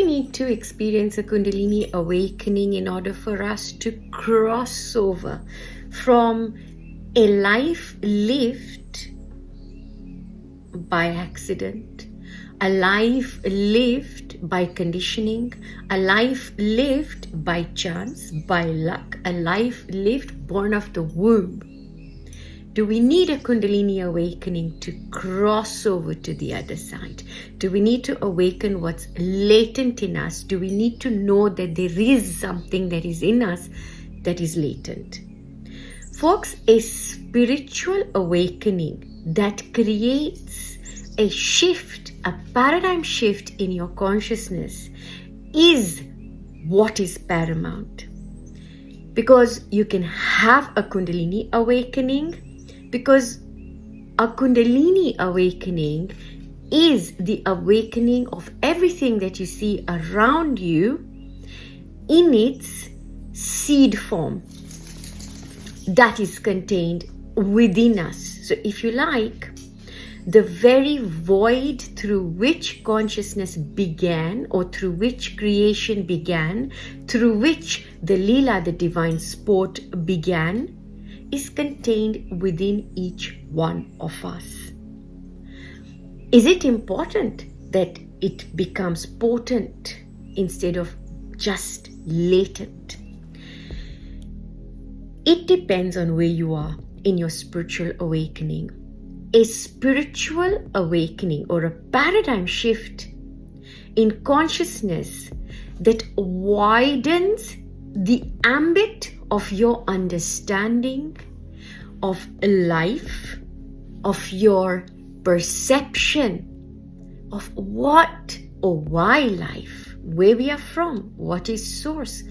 we need to experience a Kundalini awakening in order for us to cross over from a life lived by accident, a life lived by conditioning, a life lived by chance, by luck, a life lived born of the womb? Do we need a Kundalini awakening to cross over to the other side? Do we need to awaken what's latent in us? Do we need to know that there is something that is in us that is latent? Folks, a spiritual awakening that creates a shift, a paradigm shift in your consciousness is what is paramount. Because you can have a Kundalini awakening, because a Kundalini awakening is the awakening of everything that you see around you in its seed form that is contained within us. So if you like, the very void through which consciousness began, or through which creation began, through which the Leela, the divine sport, began, is contained within each one of us. Is it important that it becomes potent instead of just latent? It depends on where you are in your spiritual awakening. A spiritual awakening or a paradigm shift in consciousness that widens the ambit of your understanding of life, of your perception of what or why life, where we are from, what is source,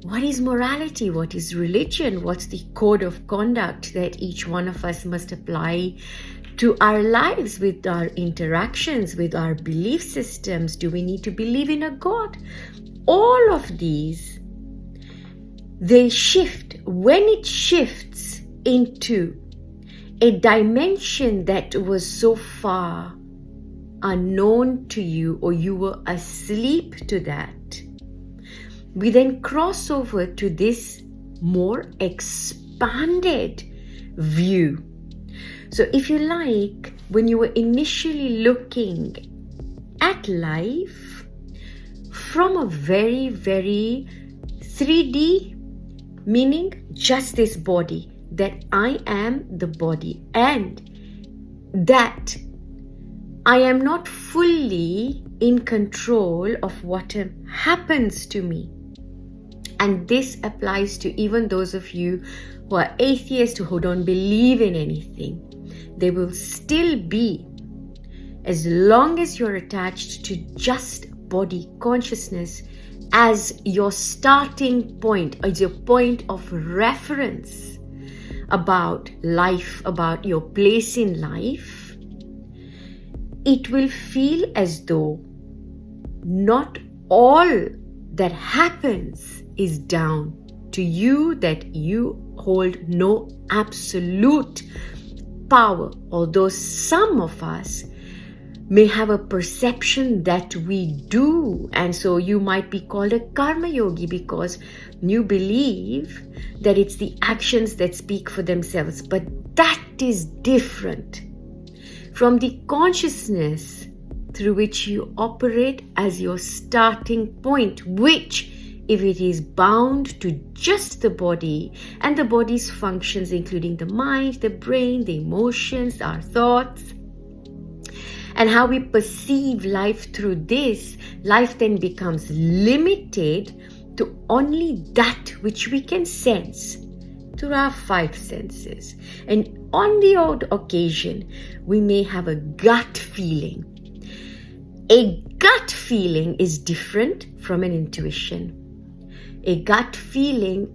what is morality, what is religion, what's the code of conduct that each one of us must apply to our lives, with our interactions, with our belief systems. Do we need to believe in a God? All of these, they shift. When it shifts into a dimension that was so far unknown to you, or you were asleep to that, we then cross over to this more expanded view. So if you like, when you were initially looking at life from a very, very 3D, meaning just this body, that I am the body, and that I am not fully in control of what happens to me. And this applies to even those of you who are atheists, who don't believe in anything. They will still be, as long as you're attached to just body consciousness as your starting point, as your point of reference about life, about your place in life, it will feel as though not all that happens is down to you, that you hold no absolute power, although some of us may have a perception that we do. And so you might be called a karma yogi because you believe that it's the actions that speak for themselves. But that is different from the consciousness through which you operate as your starting point, which, if it is bound to just the body and the body's functions, including the mind, the brain, the emotions, our thoughts, and how we perceive life through this, life then becomes limited to only that which we can sense through our five senses. And on the odd occasion, we may have a gut feeling. A gut feeling is different from an intuition. A gut feeling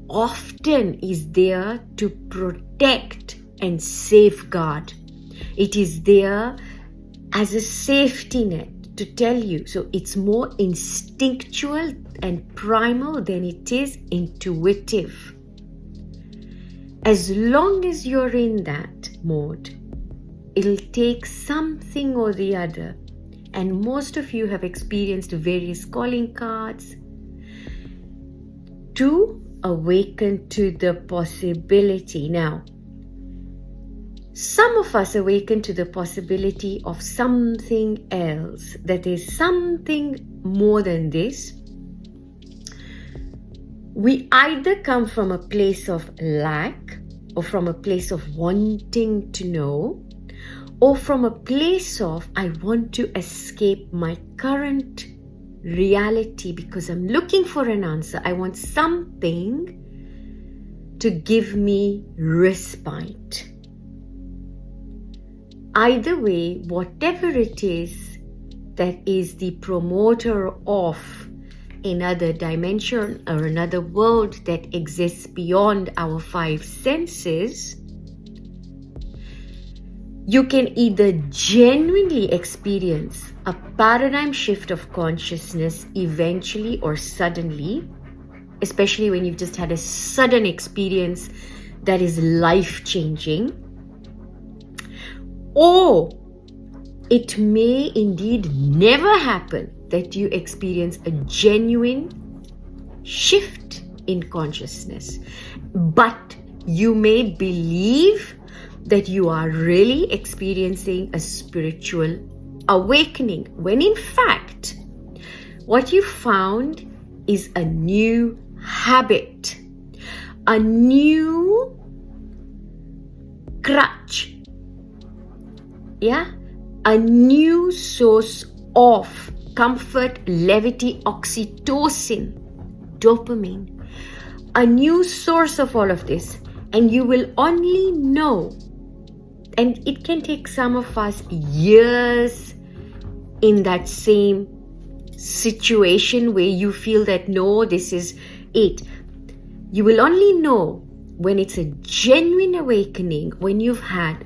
often is there to protect and safeguard. It is there as a safety net to tell you. So it's more instinctual and primal than it is intuitive. As long as you're in that mode, it'll take something or the other and most of you have experienced various calling cards to awaken to the possibility. Now, some of us awaken to the possibility of something else, that is something more than this. We either come from a place of lack, or from a place of wanting to know, or from a place of I want to escape my current reality because I'm looking for an answer. I want something to give me respite. Either way, whatever it is that is the promoter of another dimension or another world that exists beyond our five senses, you can either genuinely experience a paradigm shift of consciousness eventually or suddenly, especially when you've just had a sudden experience that is life-changing, or it may indeed never happen that you experience a genuine shift in consciousness, but you may believe that you are really experiencing a spiritual awakening, when in fact, what you found is a new habit, a new crutch, a new source of comfort, levity, oxytocin, dopamine, a new source of all of this. And you will only know, and it can take some of us years in that same situation where you feel that no, this is it. You will only know when it's a genuine awakening, when you've had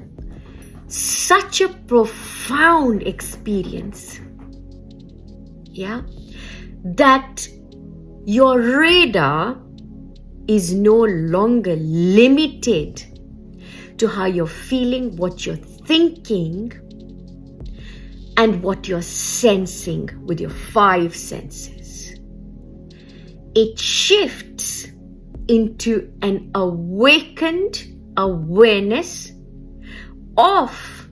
such a profound experience, that your radar is no longer limited to how you're feeling, what you're thinking, and what you're sensing with your five senses. It shifts into an awakened awareness of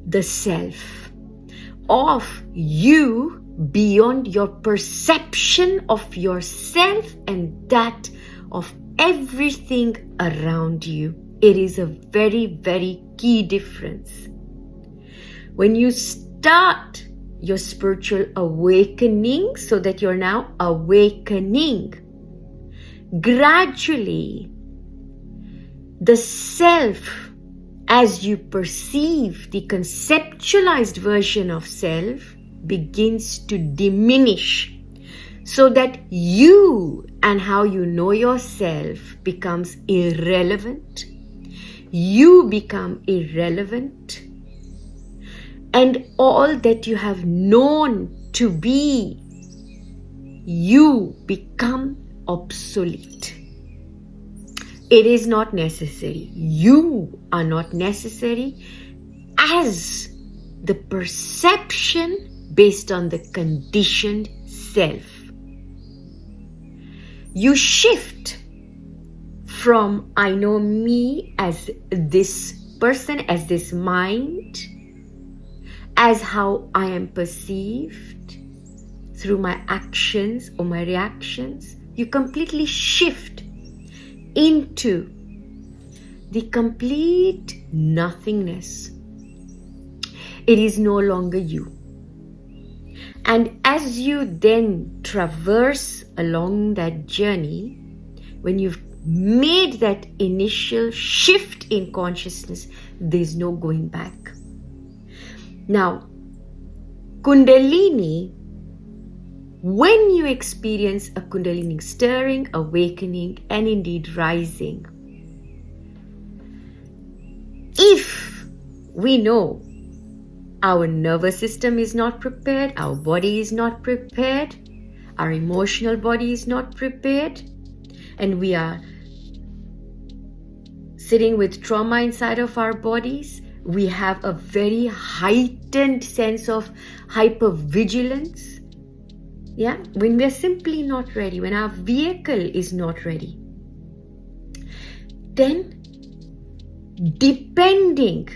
the self, of you beyond your perception of yourself and that of everything around you. It is a very, very key difference. When you start your spiritual awakening, so that you're now awakening, gradually the self, as you perceive the conceptualized version of self, begins to diminish, so that you and how you know yourself becomes irrelevant. You become irrelevant, and all that you have known to be, you become obsolete. It is not necessary. You are not necessary as the perception based on the conditioned self. You shift from I know me as this person, as this mind, as how I am perceived through my actions or my reactions. You completely shift into the complete nothingness. It is no longer you. And as you then traverse along that journey, when you've made that initial shift in consciousness, there's no going back. Now, Kundalini, when you experience a Kundalini stirring, awakening, and indeed rising, if we know our nervous system is not prepared, our body is not prepared, our emotional body is not prepared, and we are sitting with trauma inside of our bodies, we have a very heightened sense of hypervigilance. Yeah, when we're simply not ready, when our vehicle is not ready, then depending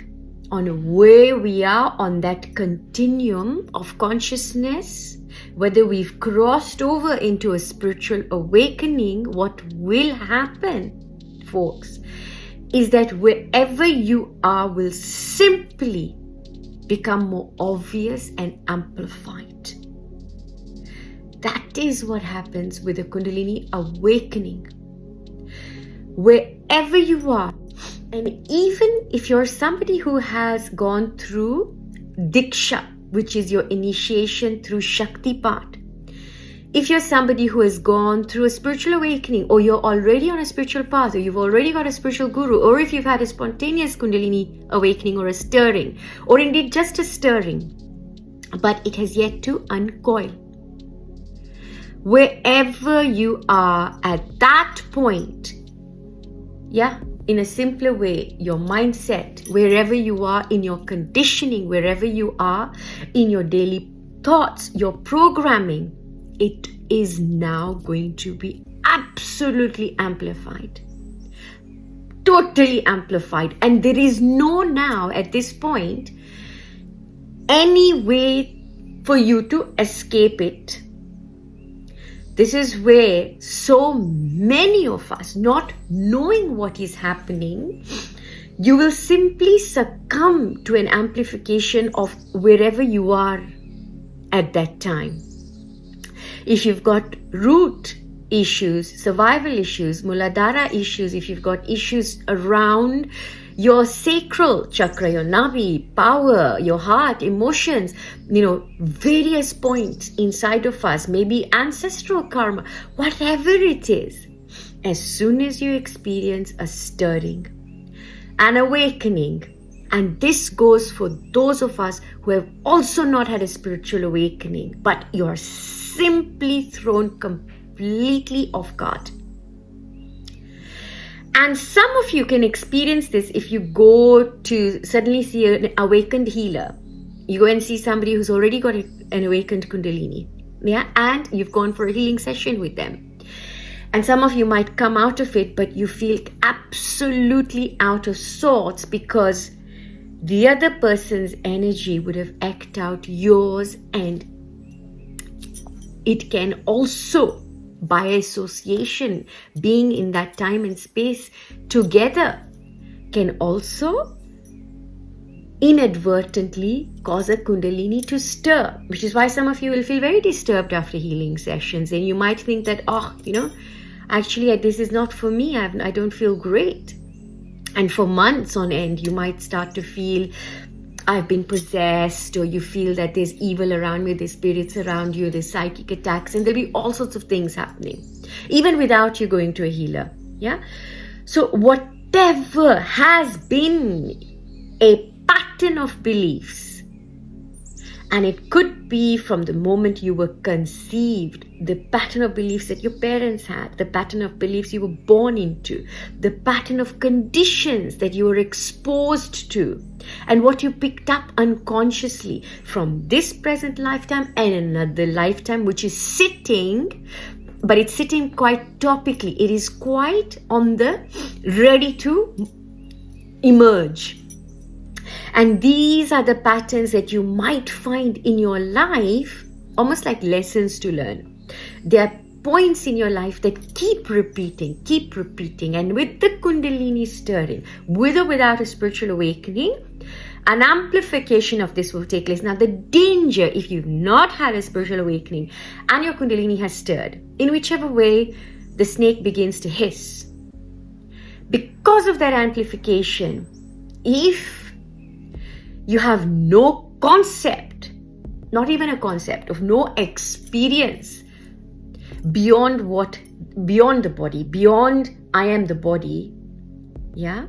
on where we are on that continuum of consciousness, whether we've crossed over into a spiritual awakening, what will happen, folks, is that wherever you are will simply become more obvious and amplified. That is what happens with a Kundalini awakening. Wherever you are, and even if you're somebody who has gone through Diksha, which is your initiation through Shaktipat, if you're somebody who has gone through a spiritual awakening, or you're already on a spiritual path, or you've already got a spiritual guru, or if you've had a spontaneous Kundalini awakening or a stirring, or indeed just a stirring, but it has yet to uncoil. Wherever you are at that point, yeah, in a simpler way, your mindset, wherever you are in your conditioning, wherever you are in your daily thoughts, your programming, it is now going to be absolutely amplified. Totally amplified. And there is no now at this point any way for you to escape it. This is where so many of us, not knowing what is happening, you will simply succumb to an amplification of wherever you are at that time. If you've got root issues, survival issues, Muladhara issues, if you've got issues around your sacral chakra, your Nabi, power, your heart, emotions, various points inside of us, maybe ancestral karma, whatever it is, as soon as you experience a stirring, an awakening, and this goes for those of us who have also not had a spiritual awakening, but you are simply thrown completely off guard. And some of you can experience this if you go to suddenly see an awakened healer. You go and see somebody who's already got an awakened Kundalini, yeah, and you've gone for a healing session with them. And some of you might come out of it, but you feel absolutely out of sorts because the other person's energy would have echoed out yours, and it can also, by association, being in that time and space together, can also inadvertently cause a Kundalini to stir, which is why some of you will feel very disturbed after healing sessions, and you might think that, actually this is not for me, I don't feel great. And for months on end, you might start to feel, I've been possessed, or you feel that there's evil around me, there's spirits around you, there's psychic attacks, and there'll be all sorts of things happening, even without you going to a healer. Yeah. So whatever has been a pattern of beliefs, and it could be from the moment you were conceived, the pattern of beliefs that your parents had, the pattern of beliefs you were born into, the pattern of conditions that you were exposed to, and what you picked up unconsciously from this present lifetime and another lifetime, which is sitting, but it's sitting quite topically. It is quite on the ready to emerge. And these are the patterns that you might find in your life, almost like lessons to learn. There are points in your life that keep repeating. And with the Kundalini stirring, with or without a spiritual awakening, an amplification of this will take place. Now, the danger, if you've not had a spiritual awakening and your Kundalini has stirred, in whichever way the snake begins to hiss, because of that amplification, if you have no concept, not even a concept of no experience beyond the body, beyond I am the body, yeah,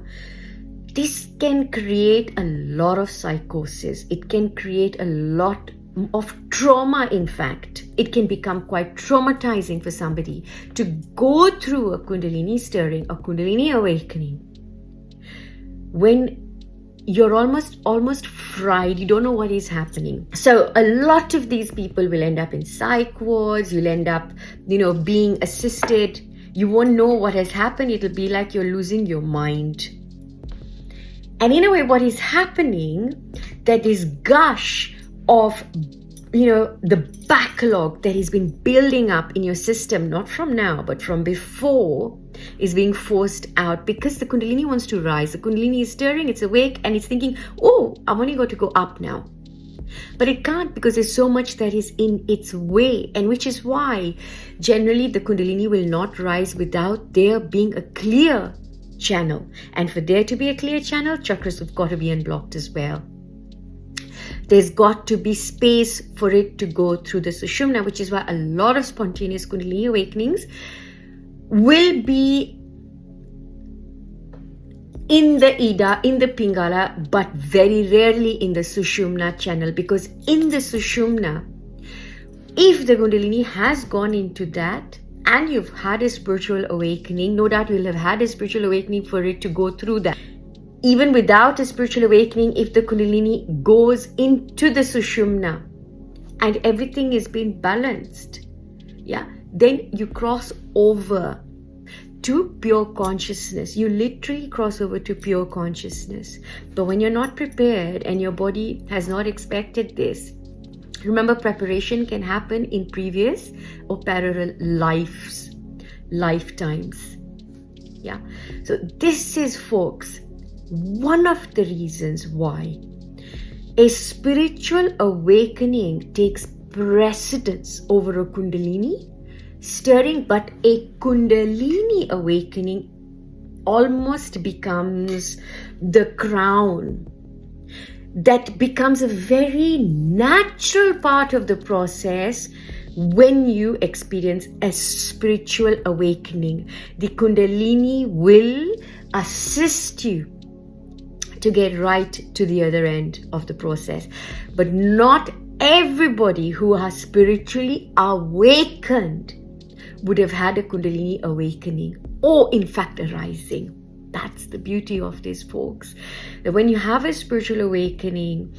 this can create a lot of psychosis. It can create a lot of trauma. In fact, it can become quite traumatizing for somebody to go through a Kundalini stirring, a Kundalini awakening, when you're almost fried. You don't know what is happening. So a lot of these people will end up in psych wards. You'll end up, being assisted. You won't know what has happened. It'll be like you're losing your mind. And in a way, what is happening, that this gush of, the backlog that has been building up in your system, not from now, but from before, is being forced out because the Kundalini wants to rise. The Kundalini is stirring, it's awake, and it's thinking, oh, I want to go up now. But it can't, because there's so much that is in its way, and which is why generally the Kundalini will not rise without there being a clear channel. And for there to be a clear channel, chakras have got to be unblocked as well. There's got to be space for it to go through the Sushumna, which is why a lot of spontaneous Kundalini awakenings will be in the Ida, in the Pingala, but very rarely in the Sushumna channel, because in the Sushumna, if the Kundalini has gone into that and you've had a spiritual awakening, no doubt you'll have had a spiritual awakening for it to go through that. Even without a spiritual awakening, if the Kundalini goes into the Sushumna and everything is being balanced, then you cross over to pure consciousness. You literally cross over to pure consciousness. But when you're not prepared and your body has not expected this, remember, preparation can happen in previous or parallel lifetimes. So this is, folks, one of the reasons why a spiritual awakening takes precedence over a Kundalini stirring, but a Kundalini awakening almost becomes the crown. That becomes a very natural part of the process when you experience a spiritual awakening. The Kundalini will assist you to get right to the other end of the process. But not everybody who has spiritually awakened would have had a Kundalini awakening, or in fact a rising. That's the beauty of this, folks. That when you have a spiritual awakening,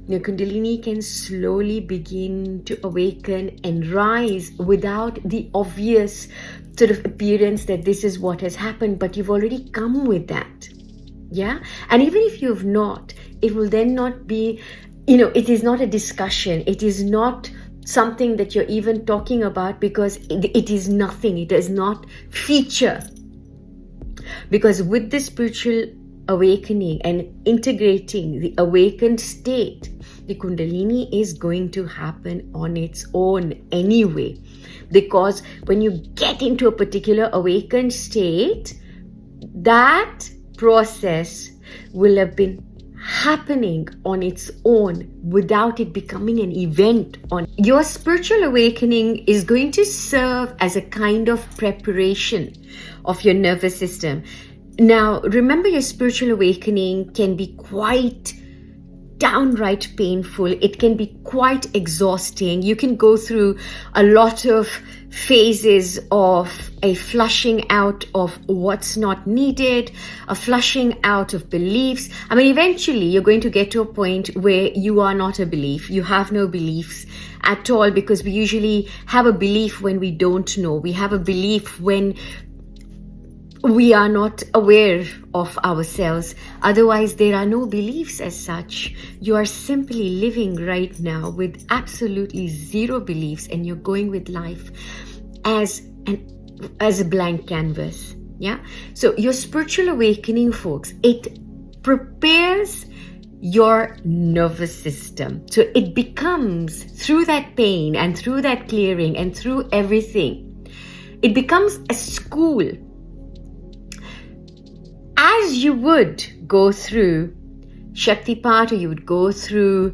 your Kundalini can slowly begin to awaken and rise without the obvious sort of appearance that this is what has happened, but you've already come with that. And even if you've not, it will then not be, it is not a discussion. It is not something that you're even talking about, because it is nothing. It does not feature. Because with the spiritual awakening and integrating the awakened state, the Kundalini is going to happen on its own anyway. Because when you get into a particular awakened state, that process will have been happening on its own without it becoming an event. On your spiritual awakening is going to serve as a kind of preparation of your nervous system. Now, remember, your spiritual awakening can be quite downright painful. It can be quite exhausting. You can go through a lot of phases of a flushing out of what's not needed, a flushing out of beliefs. I mean, eventually you're going to get to a point where you are not a belief. You have no beliefs at all, because we usually have a belief when we don't know. We have a belief when we are not aware of ourselves. Otherwise, there are no beliefs as such. You are simply living right now with absolutely zero beliefs, and you're going with life as a blank canvas. So your spiritual awakening, folks, it prepares your nervous system. So it becomes, through that pain and through that clearing and through everything, it becomes a school. As you would go through Shaktipat, or you would go through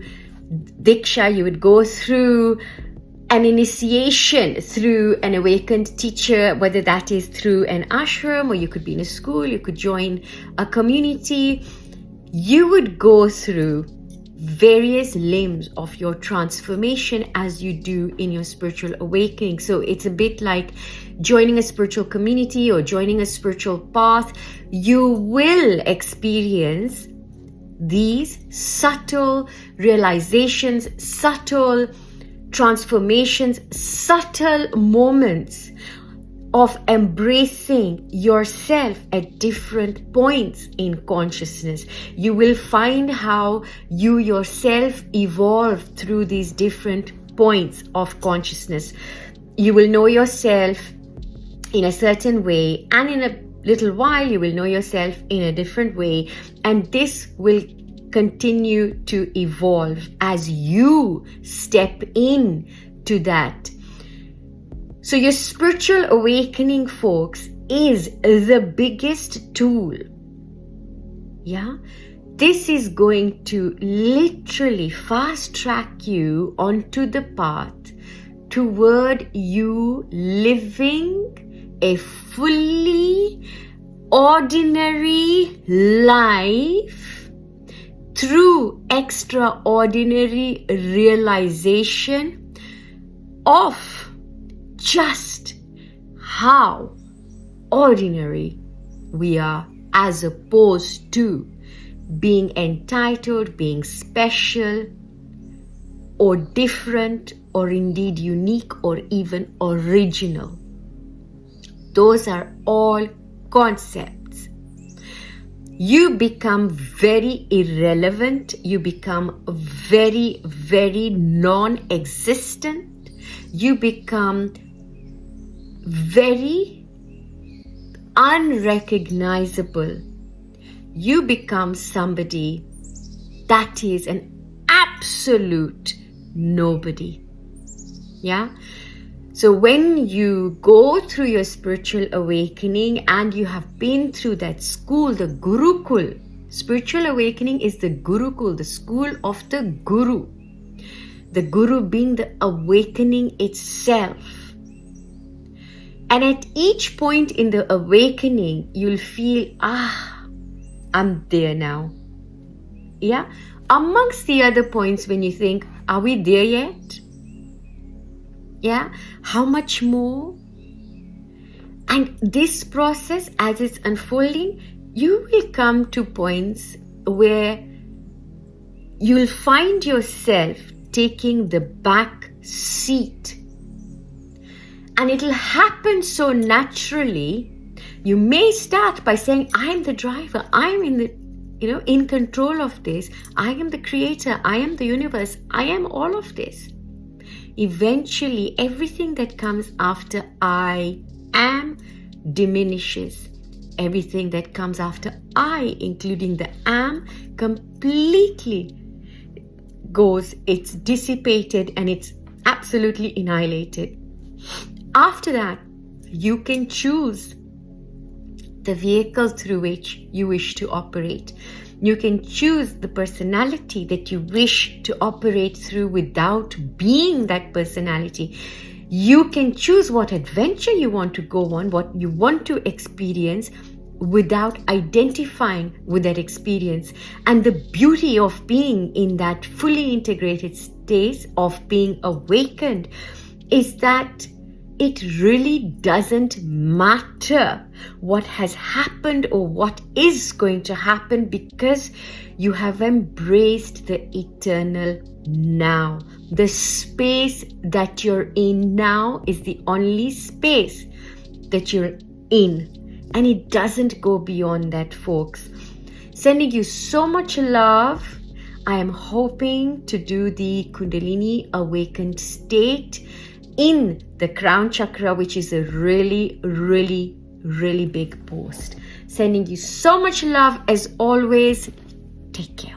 Diksha, you would go through an initiation through an awakened teacher, whether that is through an ashram, or you could be in a school, you could join a community. You would go through various limbs of your transformation as you do in your spiritual awakening. So it's a bit like joining a spiritual community or joining a spiritual path. You will experience these subtle realizations, subtle transformations, subtle moments of embracing yourself at different points in consciousness. You will find how you yourself evolve through these different points of consciousness. You will know yourself in a certain way, and in a little while you will know yourself in a different way, and this will continue to evolve as you step in to that. So your spiritual awakening, folks, is the biggest tool. Yeah? This is going to literally fast track you onto the path toward you living a fully ordinary life through extraordinary realization of just how ordinary we are, as opposed to being entitled, being special, or different, or indeed unique, or even original. Those are all concepts. You become very irrelevant. You become very, very non-existent. You become very unrecognizable. You become somebody that is an absolute nobody. Yeah? So when you go through your spiritual awakening and you have been through that school, the Gurukul, spiritual awakening is the Gurukul, the school of the Guru. The Guru being the awakening itself. And at each point in the awakening, you'll feel, I'm there now. Yeah? Amongst the other points when you think, are we there yet? Yeah? How much more? And this process, as it's unfolding, you will come to points where you'll find yourself taking the back seat. And it'll happen so naturally. You may start by saying, I'm the driver. I'm in control of this. I am the creator. I am the universe. I am all of this. Eventually, everything that comes after I am diminishes. Everything that comes after I, including the am, completely goes. It's dissipated and it's absolutely annihilated. After that, you can choose the vehicle through which you wish to operate. You can choose the personality that you wish to operate through without being that personality. You can choose what adventure you want to go on, what you want to experience without identifying with that experience. And the beauty of being in that fully integrated state of being awakened is that it really doesn't matter what has happened or what is going to happen, because you have embraced the eternal now. The space that you're in now is the only space that you're in, and it doesn't go beyond that, folks. Sending you so much love. I am hoping to do the Kundalini awakened state in the crown chakra, which is a really, really, really big post. Sending you so much love as always. Take care.